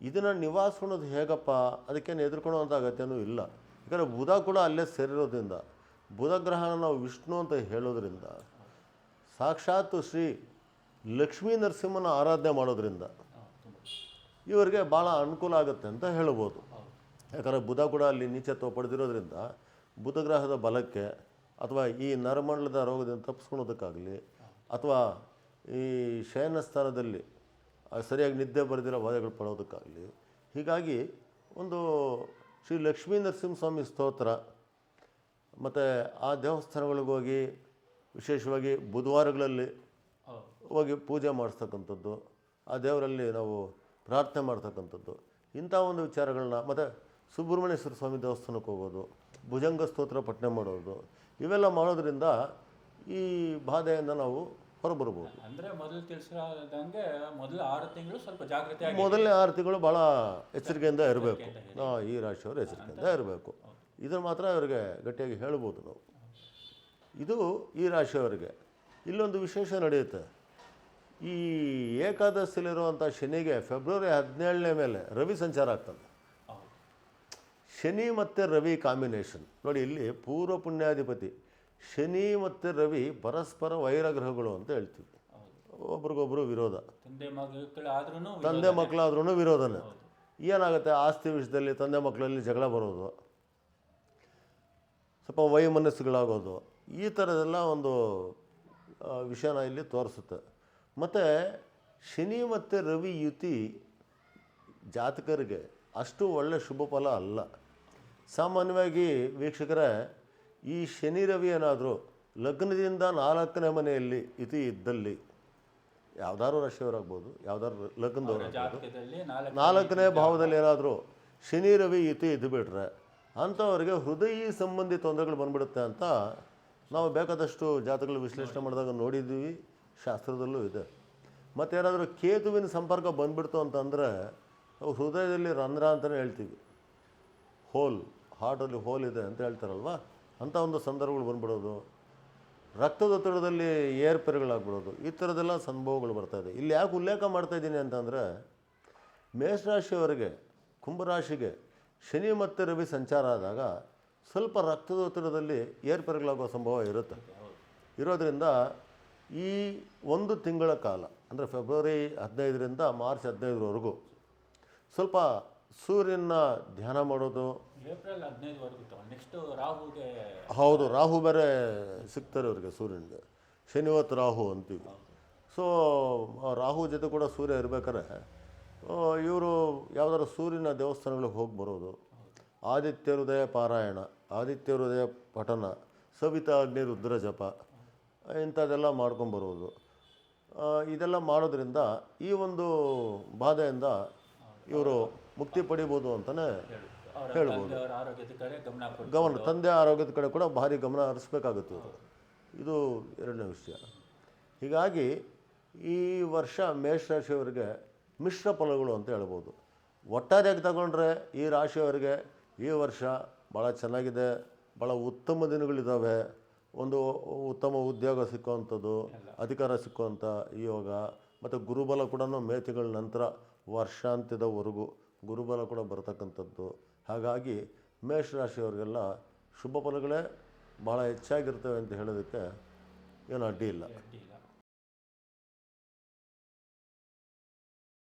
ಇದನ್ನು ನಿವಾರಿಸೋದು ಹೇಗಪ್ಪ, ಅದಕ್ಕೇನು ಎದುರ್ಕೊಳ್ಳೋವಂಥ ಅಗತ್ಯನೂ ಇಲ್ಲ. ಯಾಕಂದರೆ ಬುಧ ಕೂಡ ಅಲ್ಲೇ ಸೇರಿರೋದ್ರಿಂದ, ಬುಧ ಗ್ರಹನ ನಾವು ವಿಷ್ಣು ಅಂತ ಹೇಳೋದ್ರಿಂದ, ಸಾಕ್ಷಾತ್ ಶ್ರೀ ಲಕ್ಷ್ಮೀ ನರಸಿಂಹನ ಆರಾಧನೆ ಮಾಡೋದ್ರಿಂದ ಇವರಿಗೆ ಭಾಳ ಅನುಕೂಲ ಆಗುತ್ತೆ ಅಂತ ಹೇಳ್ಬೋದು. ಯಾಕಂದರೆ ಬುಧ ಕೂಡ ಅಲ್ಲಿ ನೀಚತ್ವ ಪಡೆದಿರೋದ್ರಿಂದ ಬುಧ ಗ್ರಹದ ಬಲಕ್ಕೆ ಅಥವಾ ಈ ನರಮಂಡಲದ ರೋಗದಿಂದ ತಪ್ಪಿಸ್ಕೊಳೋದಕ್ಕಾಗಲಿ ಅಥವಾ ಈ ಶಯನ ಸ್ಥಾನದಲ್ಲಿ ಸರಿಯಾಗಿ ನಿದ್ದೆ ಬರೆದಿರೋ ಬಾಧೆಗಳು ಪಡೋದಕ್ಕಾಗಲಿ, ಹೀಗಾಗಿ ಒಂದು ಶ್ರೀ ಲಕ್ಷ್ಮೀ ನರಸಿಂಹಸ್ವಾಮಿ ಸ್ತೋತ್ರ ಮತ್ತು ಆ ದೇವಸ್ಥಾನಗಳಿಗೆ ಹೋಗಿ ವಿಶೇಷವಾಗಿ ಬುಧವಾರಗಳಲ್ಲಿ ಹೋಗಿ ಪೂಜೆ ಮಾಡಿಸ್ತಕ್ಕಂಥದ್ದು, ಆ ದೇವರಲ್ಲಿ ನಾವು ಪ್ರಾರ್ಥನೆ ಮಾಡ್ತಕ್ಕಂಥದ್ದು, ಇಂಥ ಒಂದು ವಿಚಾರಗಳನ್ನ, ಮತ್ತು ಸುಬ್ರಹ್ಮಣ್ಯೇಶ್ವರ ಸ್ವಾಮಿ ದೇವಸ್ಥಾನಕ್ಕೆ ಹೋಗೋದು, ಭುಜಂಗ ಸ್ತೋತ್ರ ಪಠನೆ ಮಾಡೋದು, ಇವೆಲ್ಲ ಮಾಡೋದ್ರಿಂದ ಈ ಬಾಧೆಯಿಂದ ನಾವು ಹೊರಬರ್ಬೋದು. ಅಂದರೆ ಮೊದಲು ತಿಳಿಸಿದಂಗೆ ಮೊದಲು 6 ತಿಂಗಳು ಸ್ವಲ್ಪ ಜಾಗ್ರತೆ, ಮೊದಲನೇ 6 ತಿಂಗಳು ಭಾಳ ಎಚ್ಚರಿಕೆಯಿಂದ ಇರಬೇಕು. ಈ ರಾಶಿಯವರು ಎಚ್ಚರಿಕೆಯಿಂದ ಇರಬೇಕು. ಇದನ್ನು ಮಾತ್ರ ಅವರಿಗೆ ಗಟ್ಟಿಯಾಗಿ ಹೇಳ್ಬೋದು ನಾವು. ಇದು ಈ ರಾಶಿಯವರಿಗೆ. ಇಲ್ಲೊಂದು ವಿಶೇಷ ನಡೆಯುತ್ತೆ. ಈ ಏಕಾದಶಿಲಿರುವಂಥ ಶನಿಗೆ ಫೆಬ್ರವರಿ 17ನೇ ಮೇಲೆ ರವಿ ಸಂಚಾರ ಆಗ್ತದೆ. ಶನಿ ಮತ್ತು ರವಿ ಕಾಂಬಿನೇಷನ್ ನೋಡಿ, ಇಲ್ಲಿ ಪೂರ್ವ ಪುಣ್ಯಾಧಿಪತಿ ಶನಿ ಮತ್ತು ರವಿ ಪರಸ್ಪರ ವೈರಗ್ರಹಗಳು ಅಂತ ಹೇಳ್ತೀವಿ. ಒಬ್ರಿಗೊಬ್ರು ವಿರೋಧ, ತಂದೆ ಮಕ್ಕಳಾದ್ರೂ ವಿರೋಧನೇ. ಏನಾಗುತ್ತೆ, ಆಸ್ತಿ ವಿಷಯದಲ್ಲಿ ತಂದೆ ಮಕ್ಕಳಲ್ಲಿ ಜಗಳ ಬರೋದು, ಸ್ವಲ್ಪ ವೈಮನಸ್ಸುಗಳಾಗೋದು, ಈ ಥರದೆಲ್ಲ ಒಂದು ವಿಷಯನ ಇಲ್ಲಿ ತೋರಿಸುತ್ತೆ. ಮತ್ತು ಶನಿ ಮತ್ತು ರವಿ ಯುತಿ ಜಾತಕರಿಗೆ ಅಷ್ಟು ಒಳ್ಳೆ ಶುಭ ಫಲ ಅಲ್ಲ. ಸಾಮಾನ್ಯವಾಗಿ ವೀಕ್ಷಕರೇ, ಈ ಶನಿ ರವಿ ಏನಾದರೂ ಲಗ್ನದಿಂದ 4ನೇ ಮನೆಯಲ್ಲಿ ಯುತಿ ಇದ್ದಲ್ಲಿ, ಯಾವ್ದಾದ್ರು ರಾಶಿಯವರಾಗ್ಬೋದು, ಯಾವ್ದಾದ್ರು ಲಗ್ನದವರಾಗ್ಬೋದು, 4ನೇ ಭಾವದಲ್ಲಿ ಏನಾದರೂ ಶನಿ ರವಿ ಯುತಿ ಇದ್ದುಬಿಟ್ರೆ ಅಂಥವ್ರಿಗೆ ಹೃದಯ ಸಂಬಂಧಿ ತೊಂದರೆಗಳು ಬಂದ್ಬಿಡುತ್ತೆ ಅಂತ ನಾವು ಬೇಕಾದಷ್ಟು ಜಾತಕಗಳು ವಿಶ್ಲೇಷಣೆ ಮಾಡಿದಾಗ ನೋಡಿದ್ದೀವಿ, ಶಾಸ್ತ್ರದಲ್ಲೂ ಇದೆ. ಮತ್ತು ಏನಾದರೂ ಕೇತುವಿನ ಸಂಪರ್ಕ ಬಂದ್ಬಿಡ್ತು ಅಂತಂದರೆ ನಾವು ಹೃದಯದಲ್ಲಿ ರಂಧ್ರ ಅಂತಲೇ ಹೇಳ್ತೀವಿ, ಹೋಲ್, ಹಾರ್ಟಲ್ಲಿ ಹೋಲ್ ಇದೆ ಅಂತ ಹೇಳ್ತಾರಲ್ವ, ಅಂಥ ಒಂದು ಸಂದರ್ಭಗಳು ಬಂದ್ಬಿಡೋದು, ರಕ್ತದೊತ್ತಡದಲ್ಲಿ ಏರ್ಪೇರುಗಳಾಗ್ಬಿಡೋದು, ಈ ಥರದ್ದೆಲ್ಲ ಸಂಭವಗಳು ಬರ್ತಾಯಿದೆ. ಇಲ್ಲಿ ಯಾಕೆ ಉಲ್ಲೇಖ ಮಾಡ್ತಾಯಿದ್ದೀನಿ ಅಂತಂದರೆ, ಮೇಷರಾಶಿಯವರಿಗೆ, ಕುಂಭರಾಶಿಗೆ ಶನಿ ಮತ್ತು ರವಿ ಸಂಚಾರ ಆದಾಗ ಸ್ವಲ್ಪ ರಕ್ತದೊತ್ತಡದಲ್ಲಿ ಏರ್ಪೇರುಗಳಾಗೋ ಸಂಭವ ಇರೋದ್ರಿಂದ ಈ 1 ತಿಂಗಳ ಕಾಲ, ಅಂದರೆ ಫೆಬ್ರವರಿ 15ರಿಂದ ಮಾರ್ಚ್ 15ರವರೆಗೂ ಸ್ವಲ್ಪ ಸೂರ್ಯನ ಧ್ಯಾನ ಮಾಡೋದು. ಏಪ್ರಿಲ್ 15ವರೆಗೂ ನೆಕ್ಸ್ಟ್ ರಾಹುಗೆ, ಹೌದು, ರಾಹು ಬೇರೆ ಸಿಗ್ತಾರೆ ಅವರಿಗೆ ಸೂರ್ಯನಿಗೆ, ಶನಿವತ್ತು ರಾಹು ಅಂತೀವಿ. ಸೊ ರಾಹು ಜೊತೆ ಕೂಡ ಸೂರ್ಯ ಇರಬೇಕಾದ್ರೆ ಇವರು ಯಾವುದಾದ್ರು ಸೂರ್ಯನ ದೇವಸ್ಥಾನಗಳಿಗೆ ಹೋಗಿ ಬರೋದು, ಆದಿತ್ಯ ಹೃದಯ ಪಾರಾಯಣ, ಆದಿತ್ಯ ಹೃದಯ ಪಠನ, ಸವಿತಾ ಅಗ್ನಿ ರುದ್ರ ಜಪ, ಇಂಥದ್ದೆಲ್ಲ ಮಾಡ್ಕೊಂಬರೋದು. ಇದೆಲ್ಲ ಮಾಡೋದ್ರಿಂದ ಈ ಒಂದು ಬಾಧೆಯಿಂದ ಇವರು ಮುಕ್ತಿ ಪಡಿಬೋದು ಅಂತಲೇ ಹೇಳ್ಬೋದು. ತಂದೆ ಆರೋಗ್ಯದ ಕಡೆ ಕೂಡ ಭಾರಿ ಗಮನ ಹರಿಸ್ಬೇಕಾಗುತ್ತೆ ಇವರು. ಇದು ಎರಡನೇ ವಿಷಯ. ಹೀಗಾಗಿ ಈ ವರ್ಷ ಮೇಷರಾಶಿಯವರಿಗೆ ಮಿಶ್ರ ಫಲಗಳು ಅಂತ ಹೇಳ್ಬೋದು. ಒಟ್ಟಾರೆಯಾಗಿ ತಗೊಂಡ್ರೆ ಈ ರಾಶಿಯವರಿಗೆ ಈ ವರ್ಷ ಭಾಳ ಚೆನ್ನಾಗಿದೆ, ಭಾಳ ಉತ್ತಮ ದಿನಗಳಿದ್ದಾವೆ. ಒಂದು ಉತ್ತಮ ಉದ್ಯೋಗ ಸಿಕ್ಕುವಂಥದ್ದು, ಅಧಿಕಾರ ಸಿಕ್ಕುವಂಥ ಯೋಗ, ಮತ್ತು ಗುರುಬಲ ಕೂಡ ಮೇ ತಿಂಗಳ ನಂತರ ವರ್ಷಾಂತ್ಯದವರೆಗೂ ಗುರುಬಲ ಕೂಡ ಬರ್ತಕ್ಕಂಥದ್ದು. ಹಾಗಾಗಿ ಮೇಷರಾಶಿಯವರಿಗೆಲ್ಲ ಶುಭ ಫಲಗಳೇ ಭಾಳ ಹೆಚ್ಚಾಗಿರ್ತವೆ ಅಂತ ಹೇಳೋದಕ್ಕೆ ಏನು ಅಡ್ಡಿ ಇಲ್ಲ.